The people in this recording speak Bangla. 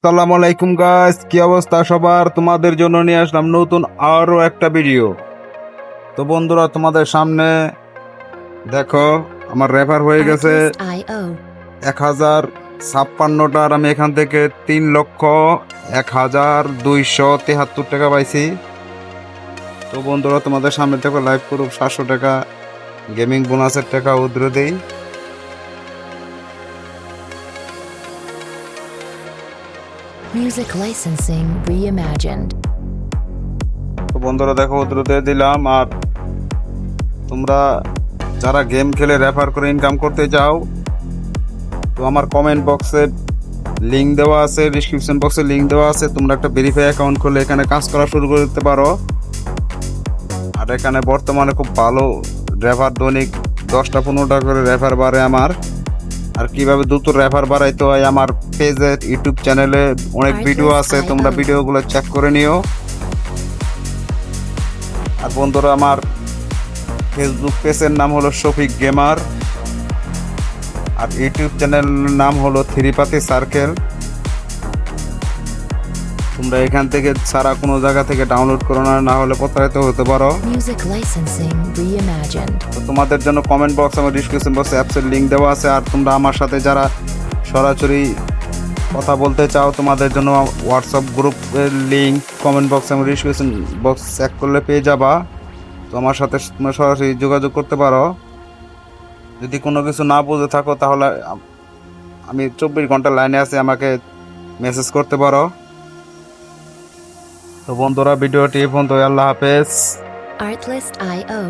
আসসালামু আলাইকুম গাইস, কি অবস্থা সবার? তোমাদের জন্য নিয়ে আসলাম নতুন আরো একটা ভিডিও। তো বন্ধুরা, তোমাদের সামনে দেখো আমার রেফার হয়ে গেছে Artlist.io 1056টার। আমি এখান থেকে 3,01,273 টাকা পাইছি। তো বন্ধুরা, তোমাদের সামনে দেখো লাইভ প্রুফ 700 টাকা গেমিং বোনাসের টাকা উদ্র দেই। Music licensing reimagined. তো বন্ধুরা দেখো উদ্র দিয়ে দিলাম। আর তোমরা যারা গেম খেলে রেফার করে ইনকাম করতে চাও, তো আমার কমেন্ট বক্সে লিঙ্ক দেওয়া আছে, ডিসক্রিপশন বক্সে লিঙ্ক দেওয়া আছে। তোমরা একটা ভেরিফাই অ্যাকাউন্ট করলে এখানে কাজ করা শুরু করতে পারো। আর এখানে বর্তমানে খুব ভালো রেফার, দৈনিক 10টা-15টা করে রেফার বাড়ে আমার। আর কিভাবে দ্রুত রেফার বাড়াইতে হয় আমার পেজে, ইউটিউব চ্যানেলে অনেক ভিডিও আছে, তোমরা ভিডিওগুলো চেক করে নিও। আর বন্ধুরা, আমার ফেসবুক পেজের নাম হলো শফিক গেমার, আর ইউটিউব চ্যানেলের নাম হলো থ্রিপাতি সার্কেল। তোমরা এখান থেকে ছাড়া কোনো জায়গা থেকে ডাউনলোড করো না, না হলে প্রতারিত হতে পারো। Music licensing reimagined. তো তোমাদের জন্য কমেন্ট বক্স এবং ডিসক্রিপশন বক্সে অ্যাপসের লিঙ্ক দেওয়া আছে। আর তোমরা আমার সাথে যারা সরাসরি কথা বলতে চাও, তোমাদের জন্য হোয়াটসঅ্যাপ গ্রুপের লিঙ্ক কমেন্ট বক্স এবং ডিসক্রিপশন বক্স চেক করলে পেয়ে যাবা। তো আমার সাথে তোমরা সরাসরি যোগাযোগ করতে পারো। যদি কোনো কিছু না বুঝে থাকো তাহলে আমি 24 ঘন্টা লাইনে আছি, আমাকে মেসেজ করতে পারো। তো বন্ধুরা, ভিডিওটি এই পর্যন্ত। আল্লাহ হাফেজ। Artlist.io